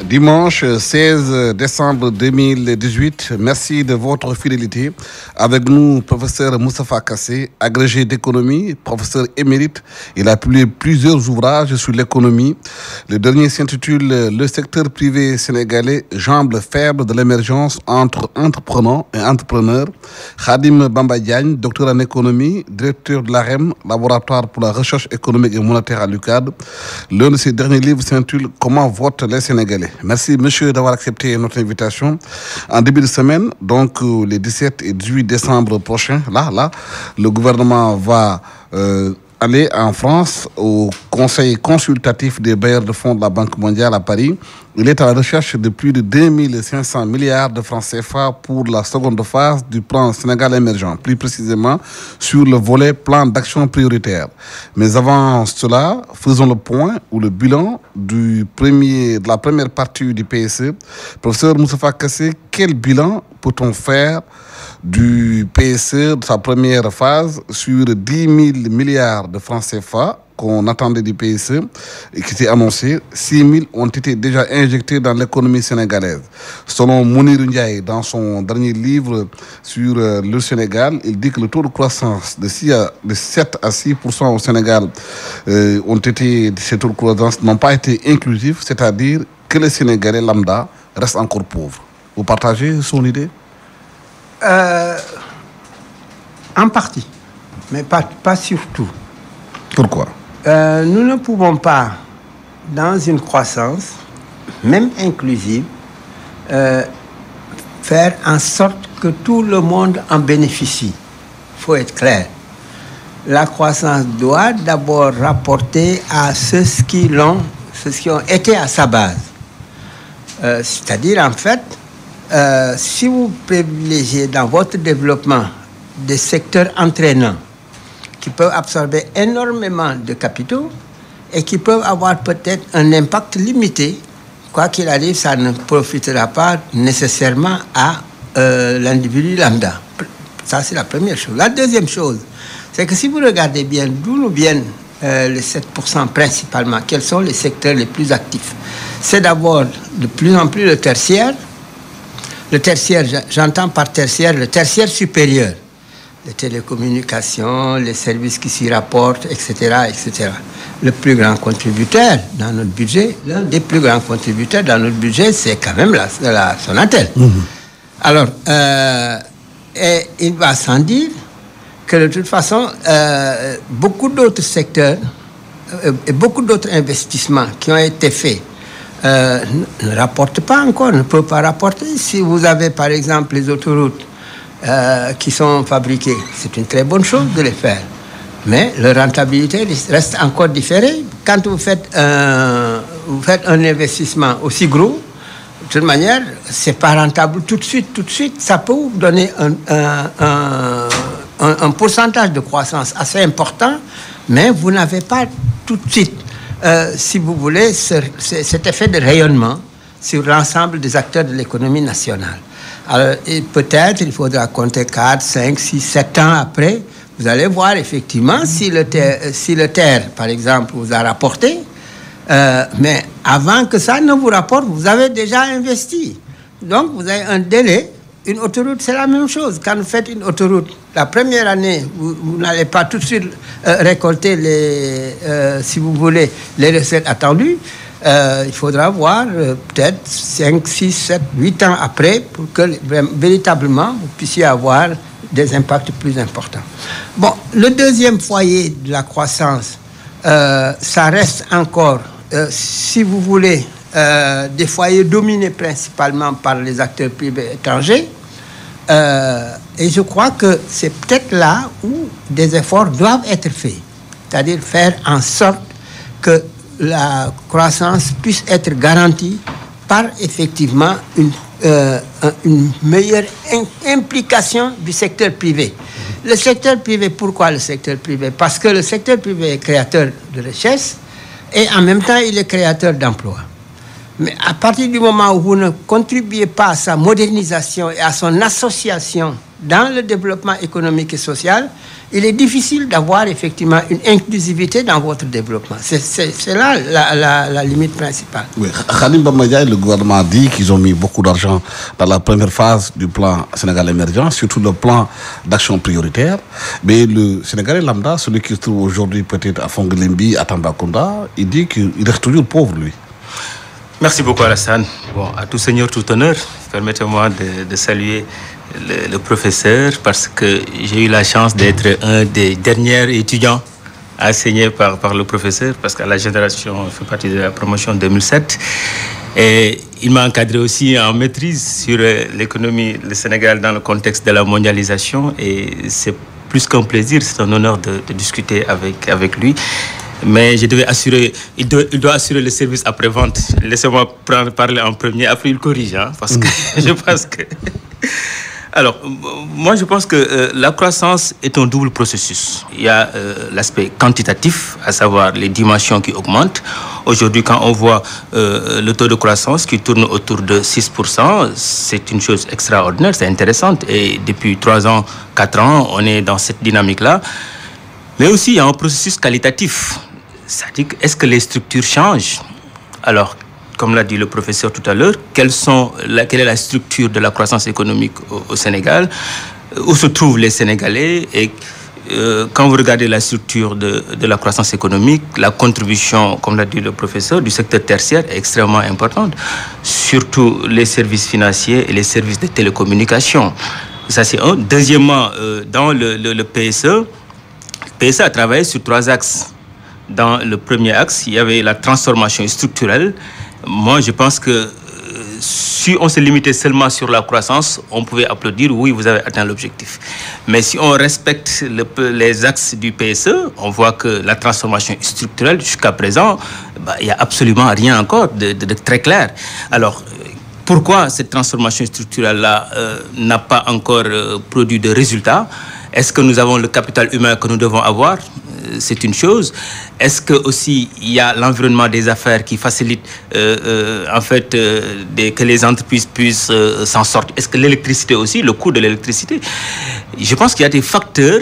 Dimanche 16 décembre 2018, merci de votre fidélité. Avec nous, professeur Moustapha Kassé, agrégé d'économie, professeur émérite. Il a publié plusieurs ouvrages sur l'économie. Le dernier s'intitule « Le secteur privé sénégalais, jambe faible de l'émergence entre entrepreneurs et entrepreneurs ». Khadim Bamba Diagne, docteur en économie, directeur de l'AREM, laboratoire pour la recherche économique et monétaire à l'UCAD. L'un de ses derniers livres s'intitule « Comment votent les Sénégalais ». Merci, monsieur, d'avoir accepté notre invitation. En début de semaine, donc les 17 et 18 décembre prochains, le gouvernement va aller en France au conseil consultatif des bailleurs de fonds de la Banque mondiale à Paris. Il est à la recherche de plus de 2500 milliards de francs CFA pour la seconde phase du plan Sénégal émergent, plus précisément sur le volet plan d'action prioritaire. Mais avant cela, faisons le point ou le bilan de la première partie du PSE. Professeur Moustapha Kassé, quel bilan peut-on faire du PSE, de sa première phase, sur 10 000 milliards de francs CFA qu'on attendait du PSE et qui était annoncé? 6 000 ont été déjà injectés dans l'économie sénégalaise. Selon Mounir Ndiaye, dans son dernier livre sur le Sénégal, il dit que le taux de croissance de 7 à 6% au Sénégal ces taux de croissance n'ont pas été inclusifs, c'est-à-dire que les Sénégalais lambda restent encore pauvres. Vous partagez son idée? En partie, mais pas surtout. Pourquoi? Nous ne pouvons pas, dans une croissance, même inclusive, faire en sorte que tout le monde en bénéficie. Il faut être clair. La croissance doit d'abord rapporter à ceux qui ont été à sa base. C'est-à-dire, en fait, si vous privilégiez dans votre développement des secteurs entraînants qui peuvent absorber énormément de capitaux et qui peuvent avoir peut-être un impact limité, quoi qu'il arrive, ça ne profitera pas nécessairement à l'individu lambda. Ça, c'est la première chose. La deuxième chose, c'est que si vous regardez bien d'où nous viennent les 7% principalement, quels sont les secteurs les plus actifs, c'est d'abord de plus en plus le tertiaire. Le tertiaire, j'entends par tertiaire le tertiaire supérieur, les télécommunications, les services qui s'y rapportent, etc., etc. Le plus grand contributeur dans notre budget, l'un des plus grands contributeurs dans notre budget, c'est quand même la Sonatel. Alors, et il va sans dire que de toute façon, beaucoup d'autres secteurs et beaucoup d'autres investissements qui ont été faits ne rapportent pas encore, ne peuvent pas rapporter. Si vous avez par exemple les autoroutes qui sont fabriquées, c'est une très bonne chose de les faire, mais leur rentabilité reste encore différée. Quand vous faites un investissement aussi gros, de toute manière, c'est pas rentable tout de suite. Ça peut vous donner un pourcentage de croissance assez important, mais vous n'avez pas tout de suite, si vous voulez, cet effet de rayonnement sur l'ensemble des acteurs de l'économie nationale. Alors, peut-être il faudra compter 4, 5, 6, 7 ans après. Vous allez voir effectivement si le terre, par exemple, vous a rapporté. Mais avant que ça ne vous rapporte, vous avez déjà investi. Donc, vous avez un délai. Une autoroute, c'est la même chose. Quand vous faites une autoroute, la première année, vous n'allez pas tout de suite récolter si vous voulez, les recettes attendues. Il faudra voir peut-être 5, 6, 7, 8 ans après pour que véritablement vous puissiez avoir des impacts plus importants. Bon, le deuxième foyer de la croissance, ça reste encore, si vous voulez, des foyers dominés principalement par les acteurs privés étrangers. Et je crois que c'est peut-être là où des efforts doivent être faits. C'est-à-dire faire en sorte que la croissance puisse être garantie par effectivement une meilleure implication du secteur privé. Le secteur privé, pourquoi le secteur privé? Parce que le secteur privé est créateur de richesse et en même temps il est créateur d'emplois. Mais à partir du moment où vous ne contribuez pas à sa modernisation et à son association dans le développement économique et social, il est difficile d'avoir effectivement une inclusivité dans votre développement. C'est là la limite principale. Oui, Khadim Bamba, le gouvernement dit qu'ils ont mis beaucoup d'argent dans la première phase du plan Sénégal émergent, surtout le plan d'action prioritaire. Mais le Sénégalais lambda, celui qui se trouve aujourd'hui peut-être à Fongolimbi, à Tambacounda, il dit qu'il reste toujours pauvre, lui. Merci beaucoup, Alassane. Bon, à tout seigneur, tout honneur, permettez-moi de saluer le professeur parce que j'ai eu la chance d'être un des derniers étudiants enseignés par le professeur parce qu'à la génération, je fais partie de la promotion 2007. Et il m'a encadré aussi en maîtrise sur l'économie du Sénégal dans le contexte de la mondialisation. Et c'est plus qu'un plaisir, c'est un honneur de discuter avec lui. Mais je devais assurer, il doit assurer le service après-vente. Laissez-moi parler en premier, après il corrige, hein, parce que je pense que... Alors, moi je pense que la croissance est un double processus. Il y a l'aspect quantitatif, à savoir les dimensions qui augmentent. Aujourd'hui, quand on voit le taux de croissance qui tourne autour de 6%, c'est une chose extraordinaire, c'est intéressante. Et depuis 3 ans, 4 ans, on est dans cette dynamique-là. Mais aussi, il y a un processus qualitatif. C'est-à-dire, est-ce que les structures changent? Alors, comme l'a dit le professeur tout à l'heure, quelle est la structure de la croissance économique au Sénégal? Où se trouvent les Sénégalais? Et quand vous regardez la structure de la croissance économique, la contribution, comme l'a dit le professeur, du secteur tertiaire est extrêmement importante. Surtout les services financiers et les services de télécommunications. Ça, c'est un. Deuxièmement, dans le PSE, le PSE a travaillé sur 3 axes. Dans le premier axe, il y avait la transformation structurelle. Moi, je pense que si on se limitait seulement sur la croissance, on pouvait applaudir, oui, vous avez atteint l'objectif. Mais si on respecte les axes du PSE, on voit que la transformation structurelle, jusqu'à présent, il n'y a absolument rien encore de très clair. Alors, pourquoi cette transformation structurelle-là n'a pas encore produit de résultats? Est-ce que nous avons le capital humain que nous devons avoir? C'est une chose. Est-ce que aussi il y a l'environnement des affaires qui facilite que les entreprises puissent s'en sortir? Est-ce que l'électricité aussi, le coût de l'électricité? Je pense qu'il y a des facteurs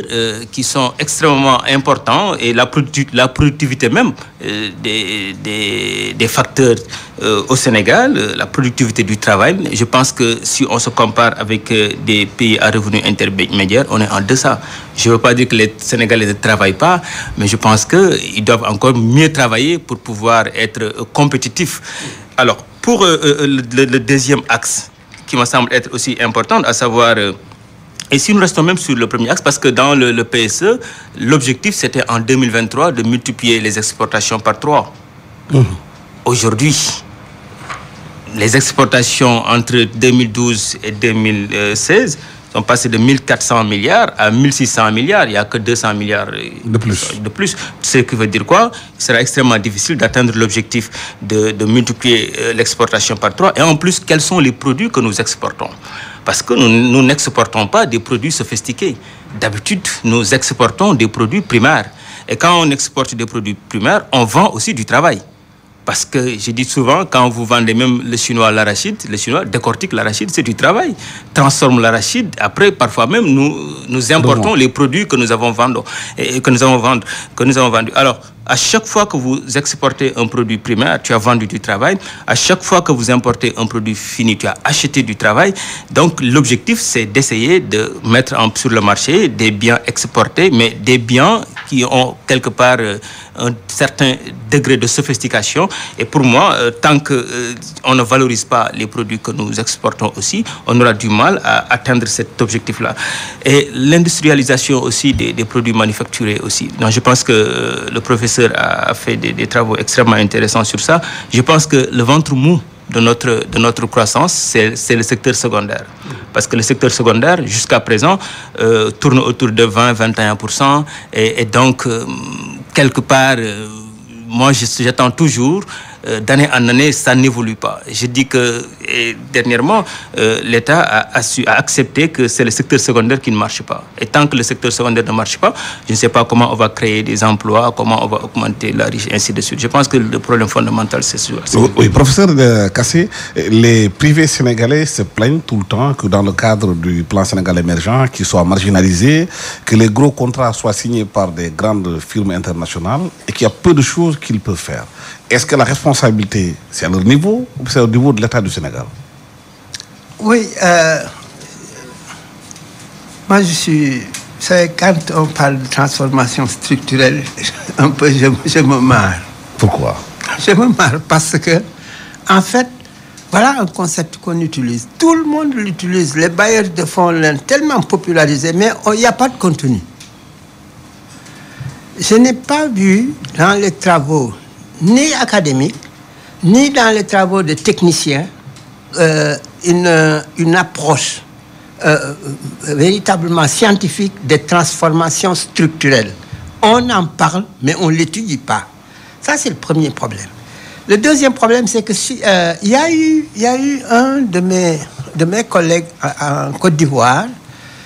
qui sont extrêmement importants et la productivité même des facteurs au Sénégal, la productivité du travail. Je pense que si on se compare avec des pays à revenus intermédiaires, on est en deçà. Je ne veux pas dire que les Sénégalais ne travaillent pas, mais je pense qu'ils doivent encore mieux travailler pour pouvoir être compétitifs. Alors, pour le deuxième axe, qui me semble être aussi important, à savoir... et si nous restons même sur le premier axe, parce que dans le PSE, l'objectif, c'était en 2023 de multiplier les exportations par 3. Aujourd'hui, les exportations entre 2012 et 2016 sont passées de 1400 milliards à 1600 milliards. Il n'y a que 200 milliards de plus. Ce qui veut dire quoi? Il sera extrêmement difficile d'atteindre l'objectif de multiplier l'exportation par 3. Et en plus, quels sont les produits que nous exportons? Parce que nous n'exportons pas des produits sophistiqués. D'habitude, nous exportons des produits primaires. Et quand on exporte des produits primaires, on vend aussi du travail. Parce que je dis souvent, quand vous vendez même le chinois l'arachide, le chinois décortique l'arachide, c'est du travail. Transforme l'arachide. Après, parfois même, nous importons les produits que nous avons vendus. Alors, à chaque fois que vous exportez un produit primaire, tu as vendu du travail. À chaque fois que vous importez un produit fini, tu as acheté du travail. Donc, l'objectif, c'est d'essayer de mettre sur le marché des biens exportés, mais des biens qui ont quelque part un certain degré de sophistication. Et pour moi, tant qu'on ne valorise pas les produits que nous exportons aussi, on aura du mal à atteindre cet objectif-là. Et l'industrialisation aussi des produits manufacturés aussi. Donc, je pense que le professeur a fait des travaux extrêmement intéressants sur ça. Je pense que le ventre mou de notre croissance, c'est le secteur secondaire. Parce que le secteur secondaire, jusqu'à présent, tourne autour de 20-21%. Et donc, quelque part, moi, j'attends toujours d'année en année, ça n'évolue pas. Je dis que dernièrement, l'État a accepté que c'est le secteur secondaire qui ne marche pas. Et tant que le secteur secondaire ne marche pas, je ne sais pas comment on va créer des emplois, comment on va augmenter la richesse, ainsi de suite. Je pense que le problème fondamental, c'est sûr. Oui, professeur Kassé, les privés sénégalais se plaignent tout le temps que dans le cadre du plan Sénégal émergent, qu'ils soient marginalisés, que les gros contrats soient signés par des grandes firmes internationales et qu'il y a peu de choses qu'ils peuvent faire. Est-ce que la responsabilité, c'est à leur niveau ou c'est au niveau de l'État du Sénégal? Oui, moi je suis... Vous savez, quand on parle de transformation structurelle, un peu je me marre. Pourquoi? Je me marre parce que, en fait, voilà un concept qu'on utilise. Tout le monde l'utilise. Les bailleurs de fonds l'ont tellement popularisé, mais il n'y a pas de contenu. Je n'ai pas vu dans les travaux, ni académiques, ni dans les travaux de techniciens, une approche véritablement scientifique des transformations structurelles. On en parle, mais on ne l'étudie pas. Ça, c'est le premier problème. Le deuxième problème, c'est que il y a eu un de mes collègues en Côte d'Ivoire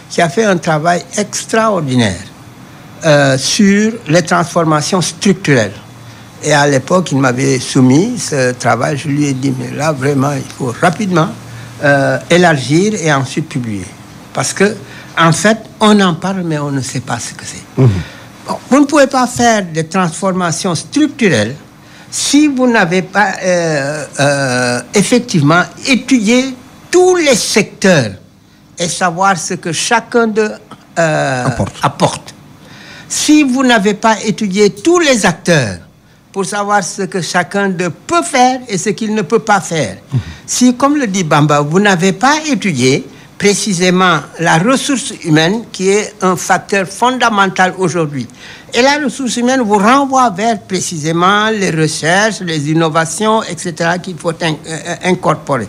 qui a fait un travail extraordinaire sur les transformations structurelles. Et à l'époque, il m'avait soumis ce travail. Je lui ai dit, mais là, vraiment, il faut rapidement élargir et ensuite publier. Parce que, en fait, on en parle, mais on ne sait pas ce que c'est. Bon, vous ne pouvez pas faire des transformations structurelles si vous n'avez pas effectivement étudié tous les secteurs et savoir ce que chacun d'eux apporte. Si vous n'avez pas étudié tous les acteurs pour savoir ce que chacun d'eux peut faire et ce qu'il ne peut pas faire, si, comme le dit Bamba, vous n'avez pas étudié précisément la ressource humaine qui est un facteur fondamental aujourd'hui. Et la ressource humaine vous renvoie vers précisément les recherches, les innovations, etc. qu'il faut incorporer.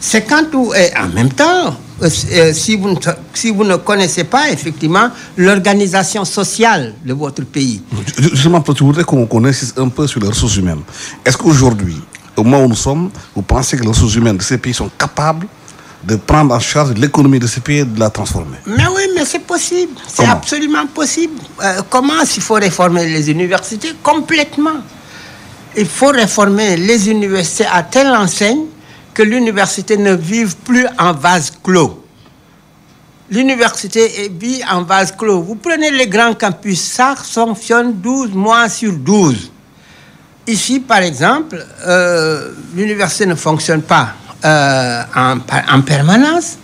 C'est quand vous... Et en même temps, si vous ne connaissez pas effectivement l'organisation sociale de votre pays. Justement, je voudrais qu'on insiste un peu sur les ressources humaines. Est-ce qu'aujourd'hui, au moment où nous sommes, vous pensez que les ressources humaines de ces pays sont capables de prendre en charge l'économie de ces pays et de la transformer? Mais oui, mais c'est possible. C'est absolument possible. Comment s'il faut réformer les universités? Complètement. Il faut réformer les universités à telle enseigne que l'université ne vive plus en vase clos. L'université vit en vase clos. Vous prenez les grands campus, ça fonctionne 12 mois sur 12. Ici, par exemple, l'université ne fonctionne pas en permanence.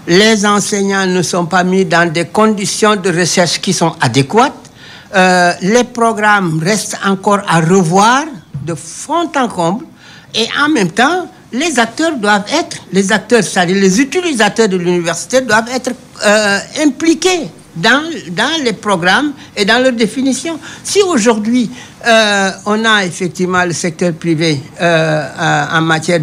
Les enseignants ne sont pas mis dans des conditions de recherche qui sont adéquates. Les programmes restent encore à revoir de fond en comble. Et en même temps, les acteurs doivent être, c'est-à-dire les utilisateurs de l'université doivent être impliqués dans les programmes et dans leur définition. Si aujourd'hui, on a effectivement le secteur privé en matière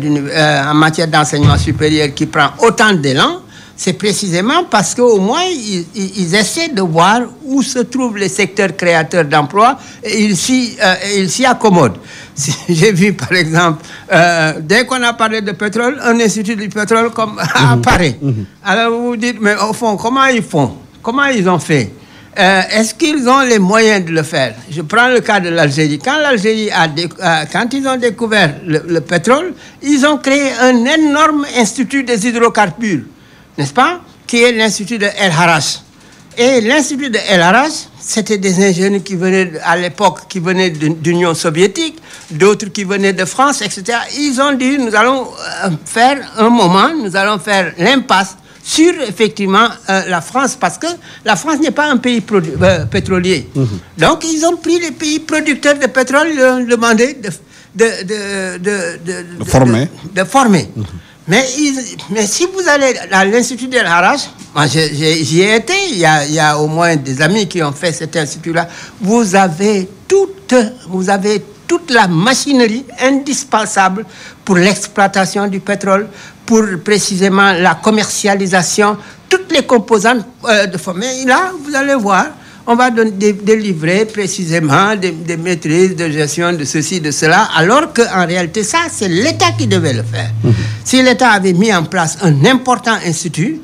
d'enseignement supérieur qui prend autant d'élan, c'est précisément parce qu'au moins, ils essaient de voir où se trouvent les secteurs créateurs d'emplois et ils s'y accommodent. J'ai vu, par exemple, dès qu'on a parlé de pétrole, un institut du pétrole apparaît. Alors vous vous dites, mais au fond, comment ils font? Comment ils ont fait? Est-ce qu'ils ont les moyens de le faire? Je prends le cas de l'Algérie. Quand l'Algérie quand ils ont découvert le pétrole, ils ont créé un énorme institut des hydrocarbures, n'est-ce pas? Qui est l'Institut de El Harrach. Et l'Institut de El Harrach, c'était des ingénieurs qui venaient, à l'époque, qui venaient d'Union soviétique, d'autres qui venaient de France, etc. Ils ont dit, nous allons faire l'impasse sur, effectivement, la France, parce que la France n'est pas un pays pétrolier. Donc, ils ont pris les pays producteurs de pétrole, ils ont demandé de former. Mais si vous allez à l'Institut d'El Harrach, moi j'y ai été, il y a au moins des amis qui ont fait cet institut-là, vous avez toute la machinerie indispensable pour l'exploitation du pétrole, pour précisément la commercialisation, toutes les composantes de forme. Mais là, vous allez voir, on va délivrer précisément des maîtrises de gestion de ceci, de cela, alors qu'en réalité, ça, c'est l'État qui devait le faire. Si l'État avait mis en place un important institut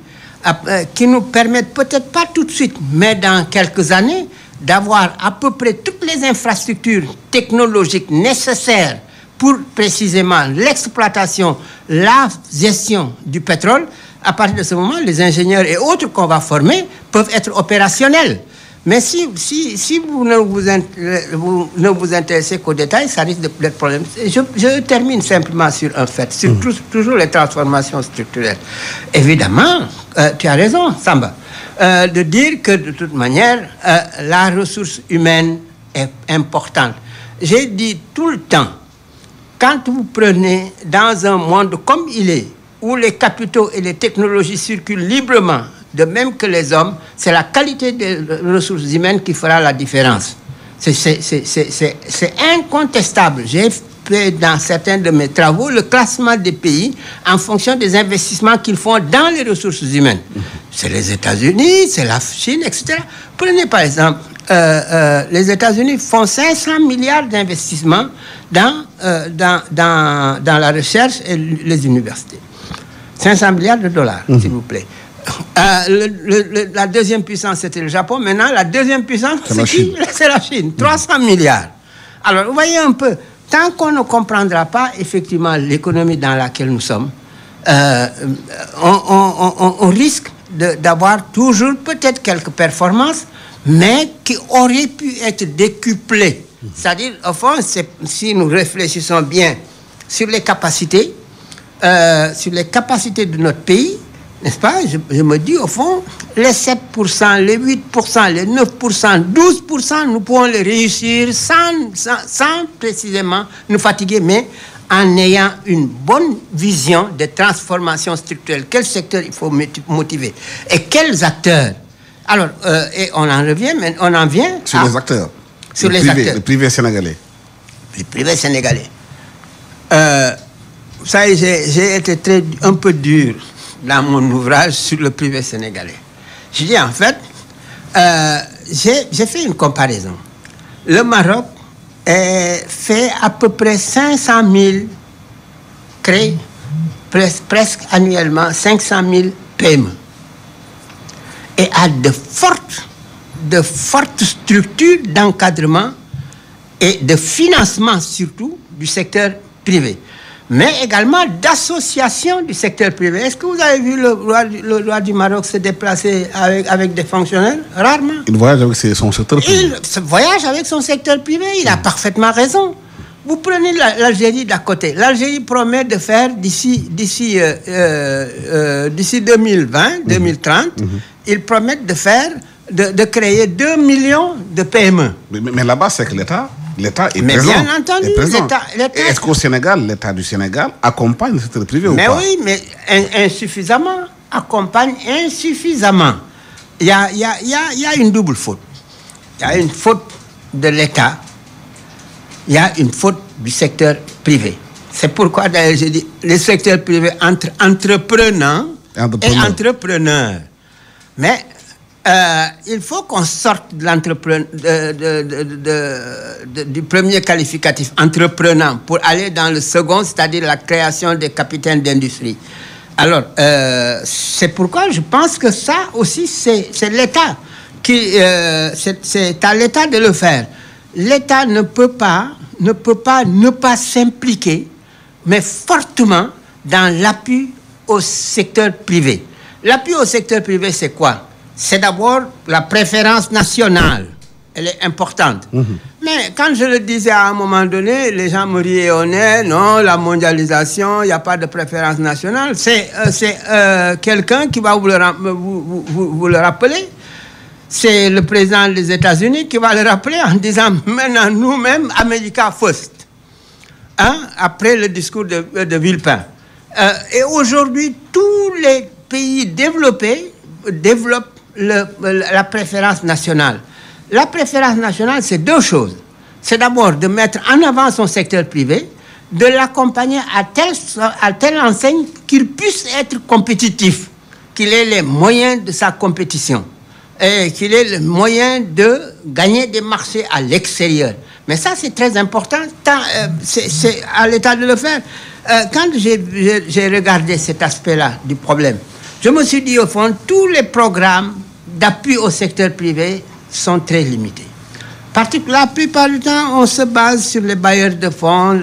qui nous permette, peut-être pas tout de suite, mais dans quelques années, d'avoir à peu près toutes les infrastructures technologiques nécessaires pour précisément l'exploitation, la gestion du pétrole, à partir de ce moment, les ingénieurs et autres qu'on va former peuvent être opérationnels. Mais si vous ne vous intéressez qu'aux détails, ça risque d'être problème. Je termine simplement sur un fait, sur toujours les transformations structurelles. Évidemment, tu as raison, Samba, de dire que de toute manière, la ressource humaine est importante. J'ai dit tout le temps, quand vous prenez dans un monde comme il est, où les capitaux et les technologies circulent librement, de même que les hommes, c'est la qualité des ressources humaines qui fera la différence. C'est incontestable. J'ai fait dans certains de mes travaux le classement des pays en fonction des investissements qu'ils font dans les ressources humaines. C'est les États-Unis, c'est la Chine, etc. Prenez par exemple, les États-Unis font 500 milliards d'investissements dans la recherche et les universités. 500 milliards de dollars, s'il vous plaît. La deuxième puissance, c'était le Japon. Maintenant, la deuxième puissance, c'est qui? C'est la Chine. 300 milliards. Alors, vous voyez un peu, tant qu'on ne comprendra pas effectivement l'économie dans laquelle nous sommes, on risque d'avoir toujours peut-être quelques performances, mais qui auraient pu être décuplées. C'est-à-dire, au fond, si nous réfléchissons bien sur les capacités de notre pays, n'est-ce pas? Je me dis, au fond, les 7%, les 8%, les 9%, 12%, nous pouvons les réussir sans précisément nous fatiguer, mais en ayant une bonne vision des transformations structurelles. Quel secteur il faut motiver? Et quels acteurs? Alors, et on en vient sur les acteurs. Sur les acteurs. Le privé sénégalais. Le privé sénégalais. Ça, j'ai été un peu dur dans mon ouvrage sur le privé sénégalais. Je dis en fait, j'ai fait une comparaison. Le Maroc fait à peu près 500 000 crée presque annuellement 500 000 PME et a de fortes structures d'encadrement et de financement surtout du secteur privé, mais également d'association du secteur privé. Est-ce que vous avez vu le roi du Maroc se déplacer avec des fonctionnaires? Rarement. Il voyage avec son secteur privé. Il voyage avec son secteur privé, il a parfaitement raison. Vous prenez l'Algérie d'à côté. L'Algérie promet de faire d'ici 2020, 2030, ils promettent de créer 2 millions de PME. Mais là-bas, c'est que l'État est mais présent. Bien entendu, l'État... Est-ce qu'au Sénégal, l'État du Sénégal accompagne le secteur privé ou pas? Mais oui, mais insuffisamment, accompagne insuffisamment. Il y a une double faute. Il y a une faute de l'État, il y a une faute du secteur privé. C'est pourquoi d'ailleurs je dis le secteur privé entre entreprenants et entrepreneurs. Mais il faut qu'on sorte de du premier qualificatif entreprenant pour aller dans le second, c'est-à-dire la création des capitaines d'industrie. Alors, c'est pourquoi je pense que ça aussi, c'est l'État qui... c'est à l'État de le faire. L'État ne peut pas ne pas s'impliquer, mais fortement dans l'appui au secteur privé. L'appui au secteur privé, c'est quoi? C'est d'abord la préférence nationale. Elle est importante. Mais quand je le disais à un moment donné, les gens me riaient au nez. Non, la mondialisation, il n'y a pas de préférence nationale. C'est quelqu'un qui va vous le rappeler. C'est le président des États-Unis qui va le rappeler en disant maintenant nous-mêmes, America First. Après le discours de Villepin. Et aujourd'hui, tous les pays développés développent la préférence nationale. La préférence nationale, c'est deux choses. C'est d'abord de mettre en avant son secteur privé, de l'accompagner à telle enseigne qu'il puisse être compétitif, qu'il ait les moyens de sa compétition. et qu'il ait le moyen de gagner des marchés à l'extérieur. Mais ça, c'est très important. C'est à l'État de le faire. Quand j'ai regardé cet aspect-là du problème, je me suis dit, au fond, tous les programmes d'appui au secteur privé sont très limités. La plupart du temps, on se base sur les bailleurs de fonds.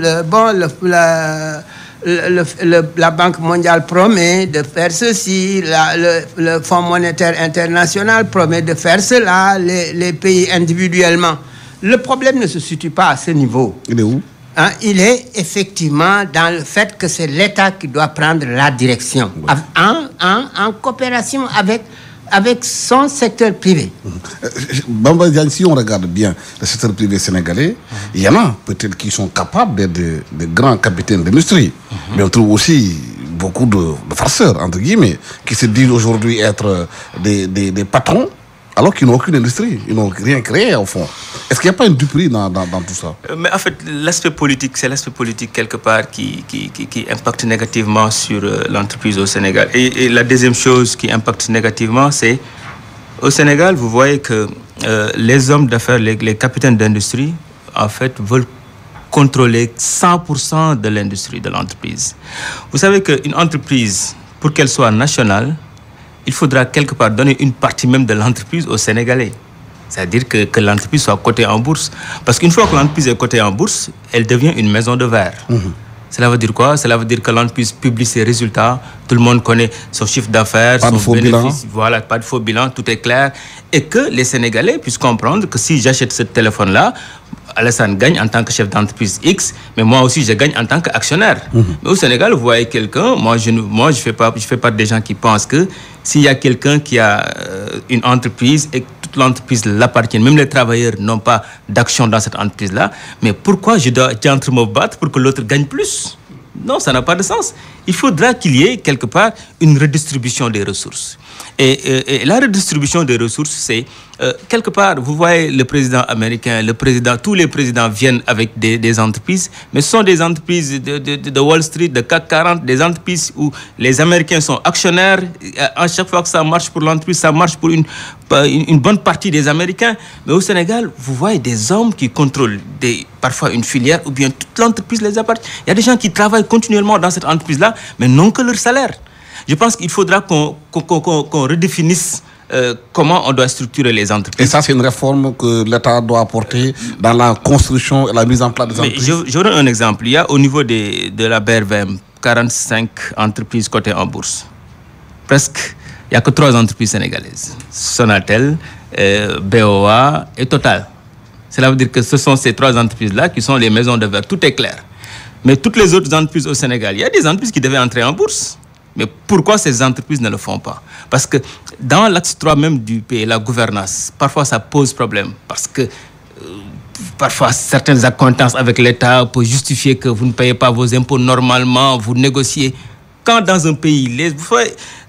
La Banque mondiale promet de faire ceci, le Fonds monétaire international promet de faire cela, les pays individuellement. Le problème ne se situe pas à ce niveau. Il est où? Il est effectivement dans le fait que c'est l'État qui doit prendre la direction, oui, en coopération avec son secteur privé. Bamba Diagne, si on regarde bien le secteur privé sénégalais, il y en a peut-être qui sont capables d'être de grands capitaines d'industrie, mais on trouve aussi beaucoup de farceurs, entre guillemets, qui se disent aujourd'hui être des patrons, alors qu'ils n'ont aucune industrie, ils n'ont rien créé au fond. Est-ce qu'il n'y a pas une duperie dans tout ça? Mais en fait, l'aspect politique, c'est l'aspect politique quelque part qui impacte négativement sur l'entreprise au Sénégal. Et la deuxième chose qui impacte négativement, c'est au Sénégal, vous voyez que les hommes d'affaires, les capitaines d'industrie, en fait, veulent contrôler 100% de l'industrie, de l'entreprise. Vous savez qu'une entreprise, pour qu'elle soit nationale, il faudra quelque part donner une partie même de l'entreprise aux Sénégalais. C'est-à-dire que l'entreprise soit cotée en bourse. Parce qu'une fois que l'entreprise est cotée en bourse, elle devient une maison de verre. Cela veut dire quoi? Cela veut dire que l'entreprise publie ses résultats, tout le monde connaît son chiffre d'affaires, son bénéfice, voilà, pas de faux bilan, tout est clair. Et que les Sénégalais puissent comprendre que si j'achète ce téléphone-là, Alassane gagne en tant que chef d'entreprise X, mais moi aussi je gagne en tant qu'actionnaire. Mais au Sénégal, vous voyez quelqu'un, moi je fais pas des gens qui pensent que s'il y a quelqu'un qui a une entreprise et que toute l'entreprise l'appartient, même les travailleurs n'ont pas d'action dans cette entreprise-là, mais pourquoi je dois me battre pour que l'autre gagne plus? Non, ça n'a pas de sens. Il faudra qu'il y ait quelque part une redistribution des ressources. Et la redistribution des ressources, c'est quelque part, vous voyez le président américain, tous les présidents viennent avec des entreprises, mais ce sont des entreprises de Wall Street, de CAC 40, des entreprises où les Américains sont actionnaires. À chaque fois que ça marche pour l'entreprise, ça marche pour une bonne partie des Américains. Mais au Sénégal, vous voyez des hommes qui contrôlent parfois une filière ou bien toute l'entreprise les appartient. Il y a des gens qui travaillent continuellement dans cette entreprise-là, mais n'ont que leur salaire. Je pense qu'il faudra qu'on redéfinisse comment on doit structurer les entreprises. Et ça, c'est une réforme que l'État doit apporter dans la construction et la mise en place des entreprises. J'aurai un exemple. Il y a au niveau de la BRVM 45 entreprises cotées en bourse. Presque, il n'y a que 3 entreprises sénégalaises. Sonatel, BOA et Total. Cela veut dire que ce sont ces 3 entreprises-là qui sont les maisons de verre. Tout est clair. Mais toutes les autres entreprises au Sénégal, il y a des entreprises qui devaient entrer en bourse. Mais pourquoi ces entreprises ne le font pas? Parce que dans l'axe 3 même du pays, la gouvernance, parfois ça pose problème. Parce que parfois certaines accointances avec l'État peuvent justifier que vous ne payez pas vos impôts normalement, vous négociez. Quand dans un pays,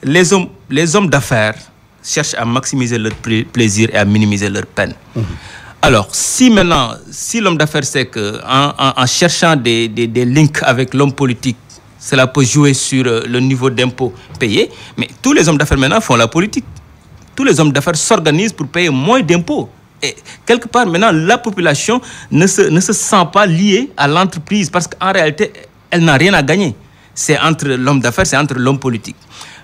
les hommes d'affaires cherchent à maximiser leur plaisir et à minimiser leur peine. Alors, si l'homme d'affaires sait qu'en cherchant des links avec l'homme politique, cela peut jouer sur le niveau d'impôt payé, mais tous les hommes d'affaires maintenant font la politique. Tous les hommes d'affaires s'organisent pour payer moins d'impôts. Et quelque part, maintenant, la population ne se sent pas liée à l'entreprise parce qu'en réalité, elle n'a rien à gagner. C'est entre l'homme d'affaires, c'est entre l'homme politique.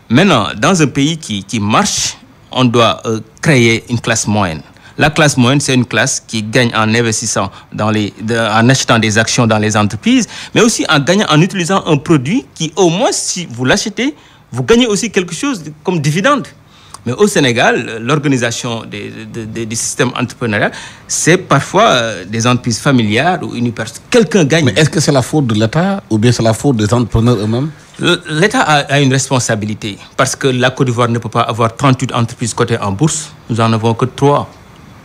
Maintenant, dans un pays qui marche, on doit créer une classe moyenne. La classe moyenne, c'est une classe qui gagne en investissant, en achetant des actions dans les entreprises, mais aussi en gagnant, en utilisant un produit qui, au moins, si vous l'achetez, vous gagnez aussi quelque chose comme dividende. Mais au Sénégal, l'organisation des systèmes entrepreneuriaux, c'est parfois des entreprises familiales ou unipersonnelles. Quelqu'un gagne. Mais est-ce que c'est la faute de l'État ou bien c'est la faute des entrepreneurs eux-mêmes? L'État a une responsabilité parce que la Côte d'Ivoire ne peut pas avoir 38 entreprises cotées en bourse. Nous n'en avons que 3.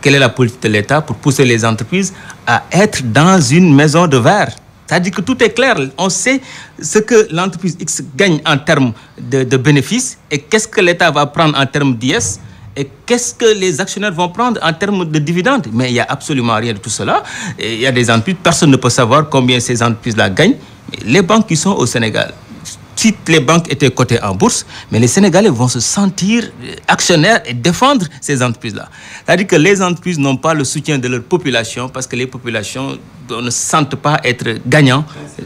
Quelle est la politique de l'État pour pousser les entreprises à être dans une maison de verre? C'est-à-dire que tout est clair. On sait ce que l'entreprise X gagne en termes de bénéfices et qu'est-ce que l'État va prendre en termes d'IS et qu'est-ce que les actionnaires vont prendre en termes de dividendes. Mais il n'y a absolument rien de tout cela. Et il y a des entreprises, personne ne peut savoir combien ces entreprises-là gagnent. Les banques qui sont au Sénégal, toutes les banques étaient cotées en bourse, mais les Sénégalais vont se sentir actionnaires et défendre ces entreprises-là. C'est-à-dire que les entreprises n'ont pas le soutien de leur population parce que les populations ne se sentent pas être gagnants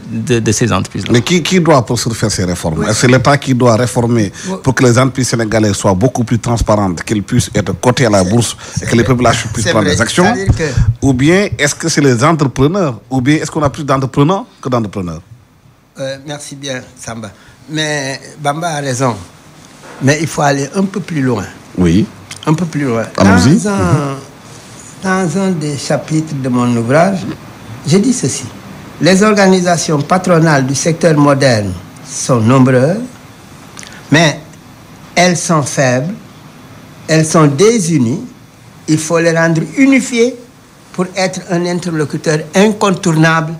de ces entreprises-là. Mais qui doit poursuivre faire ces réformes? Est-ce que c'est l'État qui doit réformer pour que les entreprises sénégalaises soient beaucoup plus transparentes, qu'elles puissent être cotées à la bourse et que les populations puissent prendre des actions? Ou bien est-ce que c'est les entrepreneurs? Ou bien est-ce qu'on a plus d'entrepreneurs que d'entrepreneurs? Merci bien, Samba. Mais Bamba a raison. Mais il faut aller un peu plus loin. Oui. Un peu plus loin. Allons-y. Dans un des chapitres de mon ouvrage, j'ai dit ceci. Les organisations patronales du secteur moderne sont nombreuses, mais elles sont faibles, elles sont désunies. Il faut les rendre unifiées pour être un interlocuteur incontournable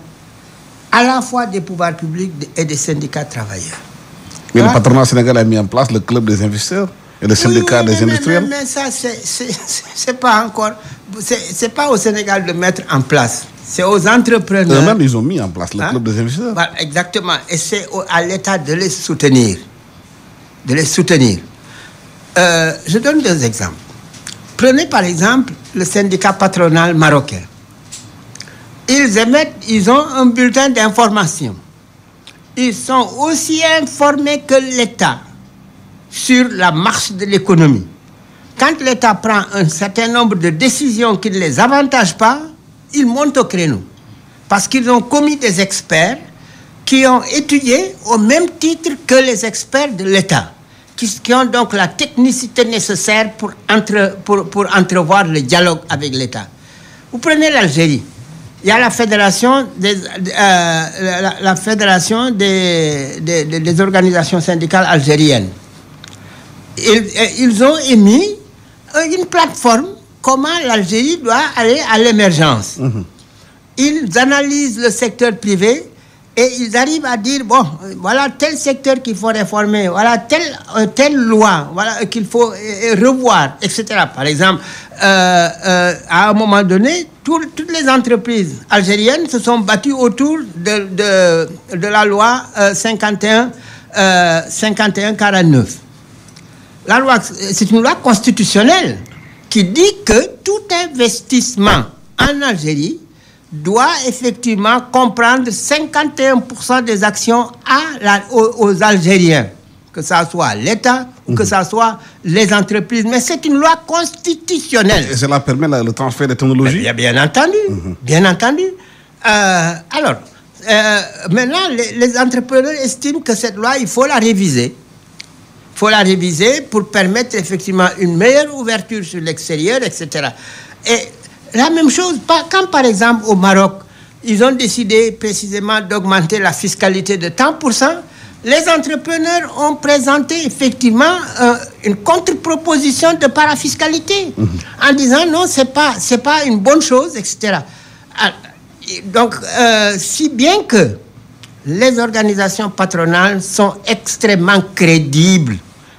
à la fois des pouvoirs publics et des syndicats de travailleurs. Mais le patronat sénégalais a mis en place le club des investisseurs et le syndicat des industriels. Mais ça, c'est pas encore... C'est pas au Sénégal de mettre en place. C'est aux entrepreneurs. Eux-mêmes, ils ont mis en place le club des investisseurs. Voilà, exactement. Et c'est à l'État de les soutenir. De les soutenir. Je donne 2 exemples. Prenez par exemple le syndicat patronal marocain. Ils ont un bulletin d'information. Ils sont aussi informés que l'État sur la marche de l'économie. Quand l'État prend un certain nombre de décisions qui ne les avantagent pas, ils montent au créneau. Parce qu'ils ont commis des experts qui ont étudié au même titre que les experts de l'État, qui ont donc la technicité nécessaire pour entrevoir le dialogue avec l'État. Vous prenez l'Algérie. Il y a la fédération des organisations syndicales algériennes. Ils ont émis une plateforme comment l'Algérie doit aller à l'émergence. Ils analysent le secteur privé et ils arrivent à dire, bon, voilà tel secteur qu'il faut réformer, voilà telle loi, voilà qu'il faut revoir, etc. Par exemple, à un moment donné, toutes les entreprises algériennes se sont battues autour de la loi 51-49. La loi, c'est une loi constitutionnelle qui dit que tout investissement en Algérie doit effectivement comprendre 51% des actions aux Algériens, que ça soit l'État ou que ça soit les entreprises. Mais c'est une loi constitutionnelle. Et cela permet le transfert des technologies? Bien entendu, bien entendu. Alors, maintenant, les entrepreneurs estiment que cette loi, il faut la réviser. Il faut la réviser pour permettre effectivement une meilleure ouverture sur l'extérieur, etc. Et la même chose, quand par exemple au Maroc, ils ont décidé précisément d'augmenter la fiscalité de 10%, les entrepreneurs ont présenté effectivement une contre-proposition de parafiscalité en disant non, c'est pas une bonne chose, etc. Donc, si bien que les organisations patronales sont extrêmement crédibles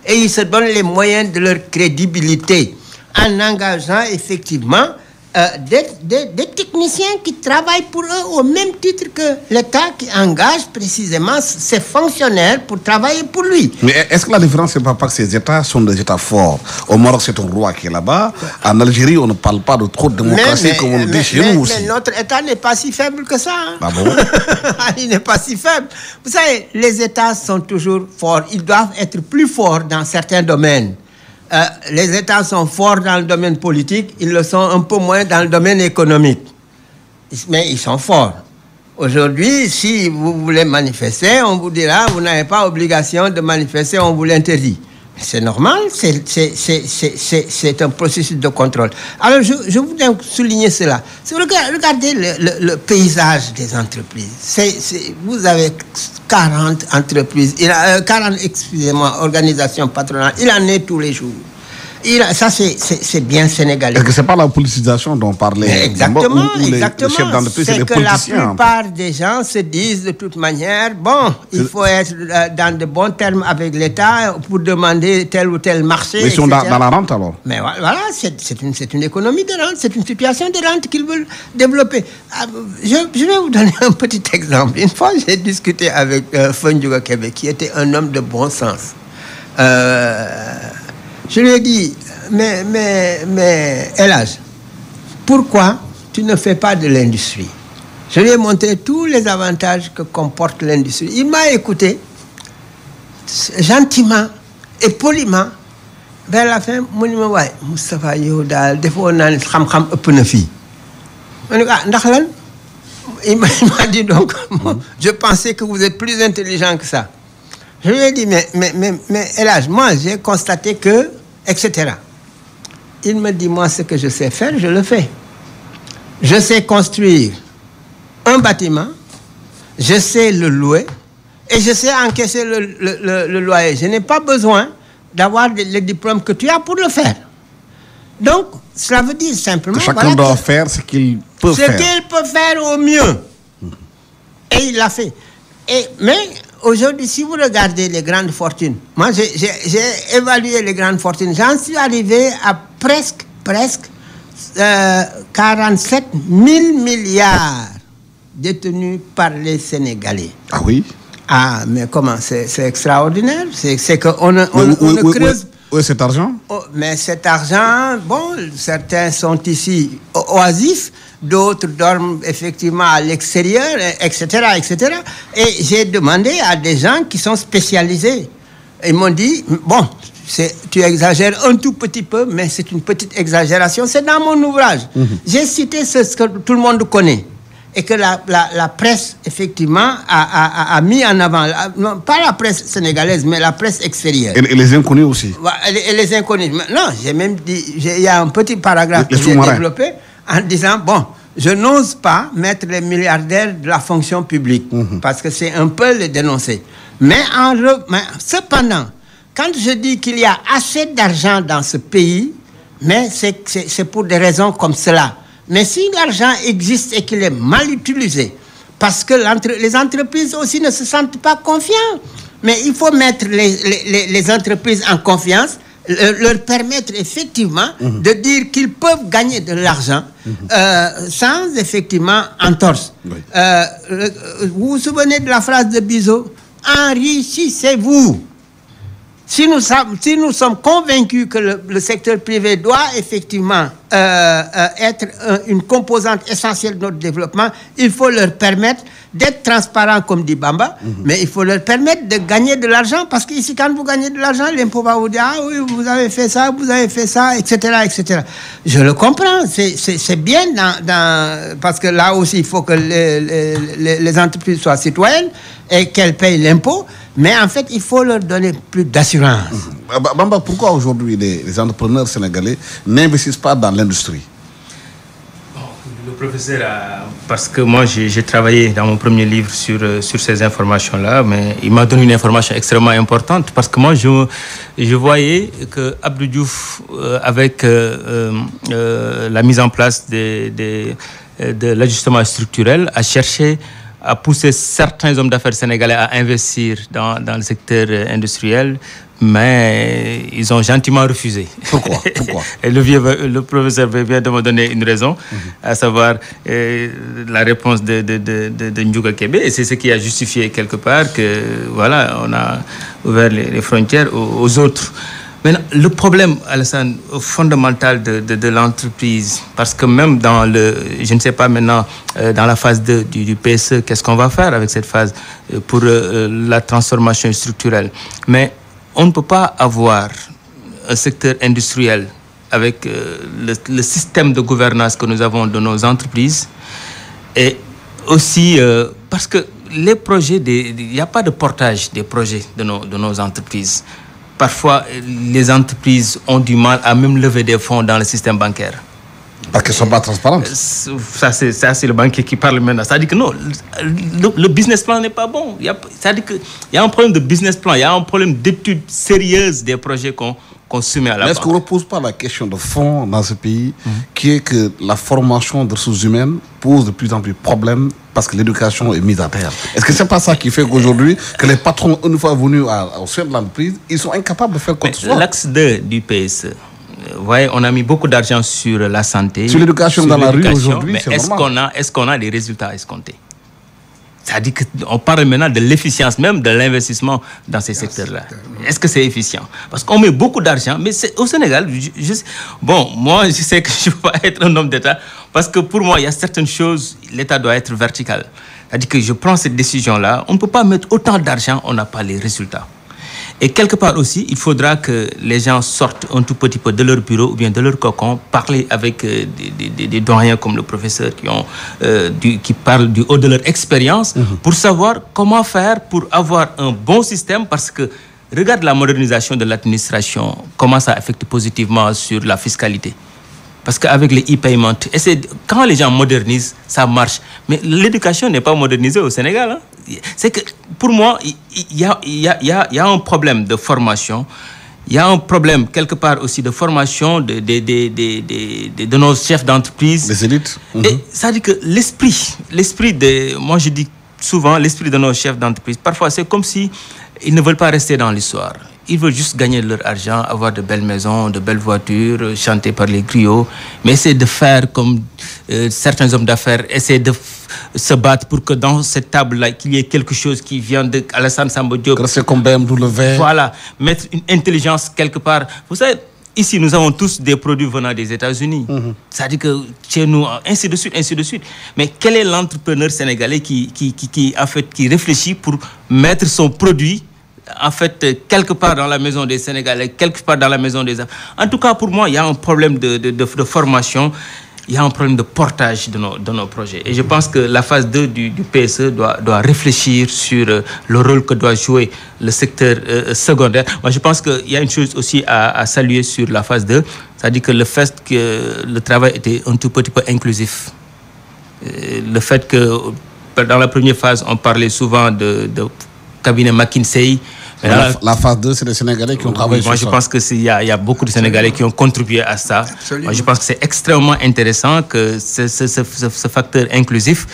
et ils se donnent les moyens de leur crédibilité en engageant effectivement des techniciens qui travaillent pour eux au même titre que l'État qui engage précisément ses fonctionnaires pour travailler pour lui. Mais est-ce que la différence, c'est pas que ces États sont des États forts? Au Maroc, c'est un roi qui est là-bas. En Algérie, on ne parle pas de trop de démocratie comme on le dit chez nous aussi. Mais notre État n'est pas si faible que ça. Hein? Ah bon? Il n'est pas si faible. Vous savez, les États sont toujours forts. Ils doivent être plus forts dans certains domaines. Les États sont forts dans le domaine politique, ils le sont un peu moins dans le domaine économique. Mais ils sont forts. Aujourd'hui, si vous voulez manifester, on vous dira, vous n'avez pas obligation de manifester, on vous l'interdit. C'est normal, c'est un processus de contrôle. Alors, je voudrais souligner cela. Regardez le paysage des entreprises. Vous avez 40 entreprises, 40, excusez-moi, organisations patronales. Il en est tous les jours. Ça, c'est bien sénégalais. Est-ce que ce n'est pas la politisation dont parlait exactement, exactement. Les chefs d'entreprise et les politiciens. La plupart des gens se disent de toute manière, bon, il faut être dans de bons termes avec l'État pour demander tel ou tel marché. Mais ils sont dans la rente alors. Mais voilà, c'est une économie de rente, c'est une situation de rente qu'ils veulent développer. Je vais vous donner un petit exemple. Une fois, j'ai discuté avec Fondjoua Québec, qui était un homme de bon sens. Je lui ai dit, mais Elhadj, pourquoi tu ne fais pas de l'industrie? Je lui ai montré tous les avantages que comporte l'industrie. Il m'a écouté gentiment et poliment. Vers la fin, il m'a dit, ouais, Moustapha, il m'a dit donc, je pensais que vous êtes plus intelligent que ça. Je lui ai dit, mais Elhadj, moi, j'ai constaté que, etc. Il me dit, moi, ce que je sais faire, je le fais. Je sais construire un bâtiment, je sais le louer, et je sais encaisser le loyer. Je n'ai pas besoin d'avoir le diplôme que tu as pour le faire. Donc, cela veut dire simplement... Que chacun doit faire ce qu'il peut faire. Ce qu'il peut faire au mieux. Et il l'a fait. Mais aujourd'hui, si vous regardez les grandes fortunes, moi j'ai évalué les grandes fortunes, j'en suis arrivé à presque 47 000 milliards détenus par les Sénégalais. Ah oui? Ah, mais comment? C'est extraordinaire. C'est qu'on ne creuse... Où est cet argent? Mais cet argent, bon, certains sont ici oisifs, d'autres dorment effectivement à l'extérieur, etc., etc. Et j'ai demandé à des gens qui sont spécialisés. Ils m'ont dit, bon, tu exagères un tout petit peu, mais c'est une petite exagération. C'est dans mon ouvrage. J'ai cité ce que tout le monde connaît. Et que la presse, effectivement, a mis en avant, non, pas la presse sénégalaise, mais la presse extérieure. Et les inconnus aussi. Et les inconnus. Non, j'ai même dit, il y a un petit paragraphe que j'ai développé en disant, bon, je n'ose pas mettre les milliardaires de la fonction publique, parce que c'est un peu les dénoncer. Mais cependant, quand je dis qu'il y a assez d'argent dans ce pays, mais c'est pour des raisons comme cela. Mais si l'argent existe et qu'il est mal utilisé, parce que les entreprises aussi ne se sentent pas confiants, mais il faut mettre les entreprises en confiance, leur permettre effectivement de dire qu'ils peuvent gagner de l'argent sans effectivement entorse. Oui. Vous vous souvenez de la phrase de Bizot? Enrichissez-vous. Si nous sommes convaincus que le secteur privé doit effectivement être une composante essentielle de notre développement, il faut leur permettre d'être transparents, comme dit Bamba, mais il faut leur permettre de gagner de l'argent, parce qu'ici, quand vous gagnez de l'argent, l'impôt va vous dire, ah oui, vous avez fait ça, etc., etc. Je le comprends, c'est bien, parce que là aussi, il faut que les entreprises soient citoyennes et qu'elles payent l'impôt. Mais en fait, il faut leur donner plus d'assurance. Bamba, pourquoi aujourd'hui les entrepreneurs sénégalais n'investissent pas dans l'industrie? Le professeur parce que moi j'ai travaillé dans mon premier livre sur ces informations-là, mais il m'a donné une information extrêmement importante, parce que moi je voyais que Abdou Diouf, avec la mise en place de l'ajustement structurel, a cherché à pousser certains hommes d'affaires sénégalais à investir dans le secteur industriel, mais ils ont gentiment refusé. Pourquoi? Et le professeur vient de me donner une raison, à savoir la réponse de Ndiouga Kébé, et c'est ce qui a justifié quelque part que voilà, on a ouvert les frontières aux autres. Maintenant, le problème, Alassane, fondamental de l'entreprise, parce que même dans je ne sais pas maintenant, dans la phase 2 du PSE, qu'est-ce qu'on va faire avec cette phase pour la transformation structurelle. Mais on ne peut pas avoir un secteur industriel avec le système de gouvernance que nous avons de nos entreprises, et aussi parce que les projets, il n'y a pas de portage des projets de nos entreprises. Parfois, les entreprises ont du mal à même lever des fonds dans le système bancaire. Parce qu'elles ne sont pas transparentes. Ça, c'est le banquier qui parle maintenant. Ça dit que non, le business plan n'est pas bon. Ça dit qu'il y a un problème de business plan, il y a un problème d'étude sérieuse des projets qu'on qu'on soumet à la Mais banque. est-ce qu'on ne repose pas la question de fond dans ce pays, qui est que la formation des ressources humaines pose de plus en plus de problèmes parce que l'éducation est mise à terre? Est-ce que ce n'est pas ça qui fait qu'aujourd'hui, que les patrons, une fois venus au sein de l'entreprise, ils sont incapables de faire quoi que ce soit? L'axe 2 du PSE, vous voyez, on a mis beaucoup d'argent sur la santé, sur l'éducation dans la rue aujourd'hui, mais est-ce qu'on a des résultats escomptés? C'est-à-dire qu'on parle maintenant de l'efficience même de l'investissement dans ces secteurs-là. Est-ce que c'est efficient? Parce qu'on met beaucoup d'argent, mais au Sénégal, moi je sais que je ne peux pas être un homme d'État, parce que pour moi, il y a certaines choses, l'État doit être vertical. C'est-à-dire que je prends cette décision-là, on ne peut pas mettre autant d'argent, on n'a pas les résultats. Et quelque part aussi, il faudra que les gens sortent un tout petit peu de leur bureau ou bien de leur cocon, parler avec des doyens comme le professeur qui parlent du haut de leur expérience pour savoir comment faire pour avoir un bon système, parce que regarde la modernisation de l'administration, comment ça affecte positivement sur la fiscalité. Parce qu'avec les e-payments, quand les gens modernisent, ça marche. Mais l'éducation n'est pas modernisée au Sénégal. C'est que, pour moi, il y a un problème de formation. Il y a un problème, quelque part aussi, de formation de nos chefs d'entreprise. Les élites. Et ça dit que moi je dis souvent, l'esprit de nos chefs d'entreprise, parfois c'est comme si ils ne veulent pas rester dans l'histoire. Ils veulent juste gagner leur argent, avoir de belles maisons, de belles voitures, chanter par les griots, mais essayer de faire comme certains hommes d'affaires, essayer de se battre pour que dans cette table-là, qu'il y ait quelque chose qui vient de Alassane Samba Diop. C'est comme BMW. Voilà, mettre une intelligence quelque part. Vous savez, ici, nous avons tous des produits venant des États-Unis. C'est-à-dire que chez nous, ainsi de suite, ainsi de suite. Mais quel est l'entrepreneur sénégalais qui réfléchit pour mettre son produit quelque part dans la maison des Sénégalais, quelque part dans la maison des Africains. En tout cas, pour moi, il y a un problème de formation, il y a un problème de portage de nos projets. Et je pense que la phase 2 du PSE doit réfléchir sur le rôle que doit jouer le secteur secondaire. Moi, je pense qu'il y a une chose aussi à saluer sur la phase 2, c'est-à-dire que le fait que le travail était un tout petit peu inclusif. Le fait que dans la première phase, on parlait souvent de cabinet McKinsey. La phase 2, c'est les Sénégalais qui ont travaillé sur ça. Moi, je pense qu'il y a beaucoup de Sénégalais qui ont contribué à ça. Moi, je pense que c'est extrêmement intéressant que ce facteur inclusif,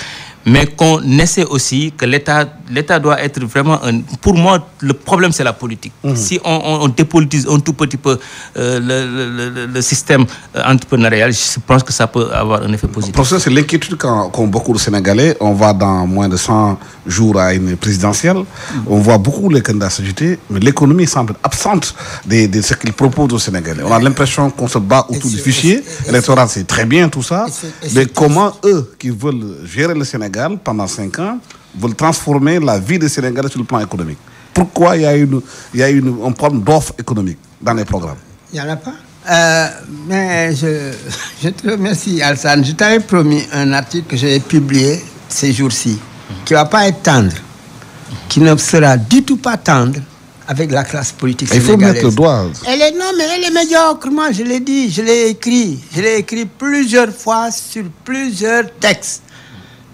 mais qu'on essaie aussi que l'État doit être vraiment... Pour moi, le problème, c'est la politique. Si on dépolitise un tout petit peu le système entrepreneurial, je pense que ça peut avoir un effet positif. Professeur, c'est l'inquiétude qu'ont beaucoup de Sénégalais. On va dans moins de 100 jours à une présidentielle. On voit beaucoup les candidats s'agiter, mais l'économie semble absente de ce qu'ils proposent aux Sénégalais. On a l'impression qu'on se bat autour du fichier électoral, c'est très bien tout ça, mais comment eux, qui veulent gérer le Sénégal pendant 5 ans, veulent transformer la vie des Sénégalais sur le plan économique? Pourquoi il y a un problème d'offre économique dans les programmes? Il n'y en a pas. Mais je te remercie, Alassane. Je t'avais promis un article que j'ai publié ces jours-ci, qui ne va pas être tendre, qui ne sera du tout pas tendre avec la classe politique sénégalaise. Il faut mettre le doigt. Elle est médiocre. Moi, je l'ai dit, je l'ai écrit plusieurs fois sur plusieurs textes.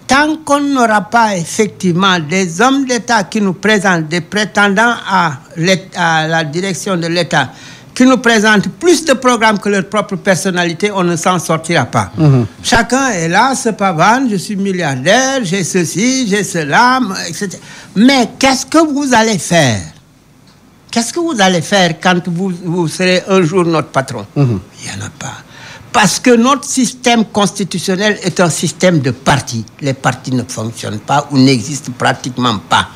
Tant qu'on n'aura pas effectivement des hommes d'État qui nous présentent, des prétendants à la direction de l'État, qui nous présentent plus de programmes que leur propre personnalité, on ne s'en sortira pas. Chacun est là, se pavane, je suis milliardaire, j'ai ceci, j'ai cela, etc. Mais qu'est-ce que vous allez faire? Qu'est-ce que vous allez faire quand vous serez un jour notre patron? Il n'y en a pas. Parce que notre système constitutionnel est un système de partis. Les partis ne fonctionnent pas ou n'existent pratiquement pas.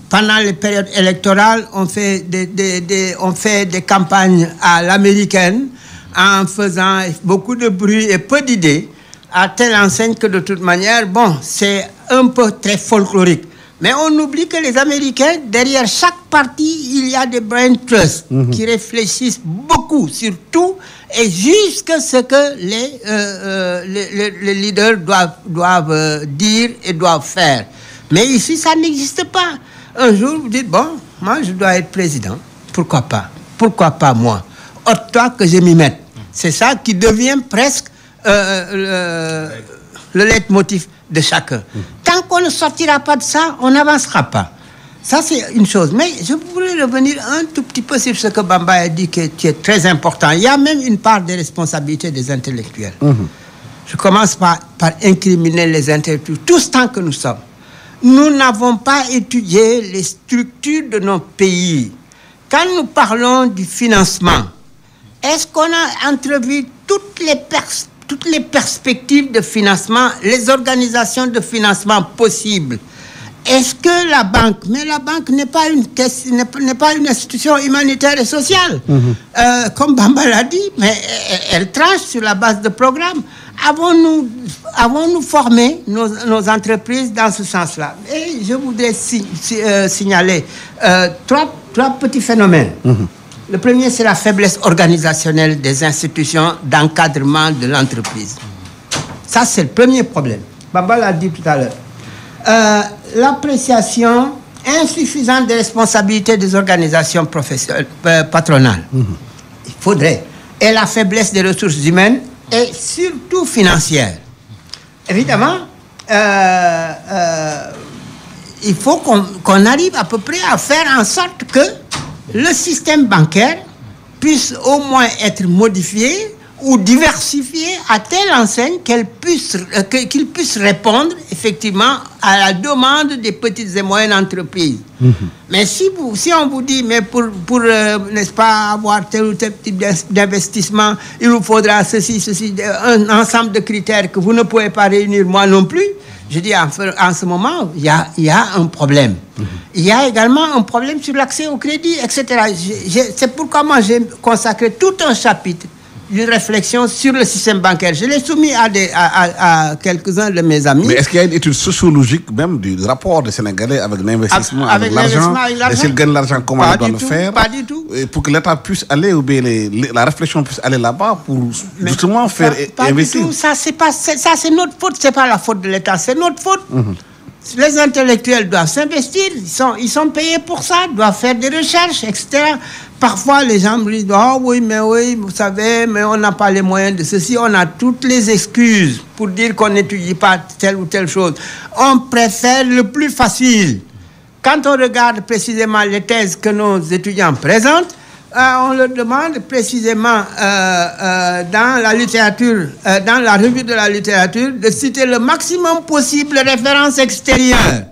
Pendant les périodes électorales, on fait des campagnes à l'américaine en faisant beaucoup de bruit et peu d'idées, à telle enseigne que de toute manière, c'est un peu très folklorique. Mais on oublie que les Américains, derrière chaque parti, il y a des brain trusts qui réfléchissent beaucoup sur tout et jusqu'à ce que les leaders doivent dire et doivent faire. Mais ici, ça n'existe pas. Un jour, vous dites, moi, je dois être président. Pourquoi pas? Pourquoi pas moi? Ôte-toi que je m'y mette. C'est ça qui devient presque le leitmotiv de chacun. Tant qu'on ne sortira pas de ça, on n'avancera pas. Ça, c'est une chose. Mais je voudrais revenir un tout petit peu sur ce que Bamba a dit, qui est très important. Il y a même une part des responsabilités des intellectuels. Je commence par incriminer les intellectuels. Tous tant que nous sommes, nous n'avons pas étudié les structures de nos pays. Quand nous parlons du financement, est-ce qu'on a entrevu toutes les perspectives de financement, les organisations de financement possibles? Est-ce que la banque, mais la banque n'est pas une institution humanitaire et sociale, comme Bamba l'a dit, mais elle tranche sur la base de programmes. Avons-nous formé nos entreprises dans ce sens-là? Et je voudrais signaler trois petits phénomènes. Le premier, c'est la faiblesse organisationnelle des institutions d'encadrement de l'entreprise. Ça, c'est le premier problème. Bamba l'a dit tout à l'heure. L'appréciation insuffisante des responsabilités des organisations patronales. Il faudrait. Et la faiblesse des ressources humaines et surtout financières. Évidemment, il faut qu'on arrive à peu près à faire en sorte que le système bancaire puisse au moins être modifié ou diversifié à telle enseigne qu'il puisse répondre effectivement à la demande des petites et moyennes entreprises. Mais si on vous dit, mais pour n'est-ce pas, avoir tel ou tel type d'investissement, il vous faudra ceci, un ensemble de critères que vous ne pouvez pas réunir, moi non plus, je dis en ce moment, il y a un problème. Il y a également un problème sur l'accès au crédit, etc. C'est pourquoi moi j'ai consacré tout un chapitre d'une réflexion sur le système bancaire. Je l'ai soumis à quelques-uns de mes amis. Mais est-ce qu'il y a une étude sociologique même du rapport des Sénégalais avec l'investissement, avec l'argent? Et s'ils gagnent l'argent, comment ils doivent le faire? Pas du tout. Et pour que l'État puisse aller, ou bien la réflexion puisse aller là-bas pour justement faire investir. Du tout. Ça, c'est notre faute. C'est pas la faute de l'État, c'est notre faute. Les intellectuels doivent s'investir, ils sont payés pour ça, doivent faire des recherches, etc. Parfois, les gens me disent, oh oui, vous savez, mais on n'a pas les moyens de ceci. On a toutes les excuses pour dire qu'on n'étudie pas telle ou telle chose. On préfère le plus facile. Quand on regarde précisément les thèses que nos étudiants présentent, on leur demande précisément dans la littérature, dans la revue de la littérature, de citer le maximum possible de références extérieures.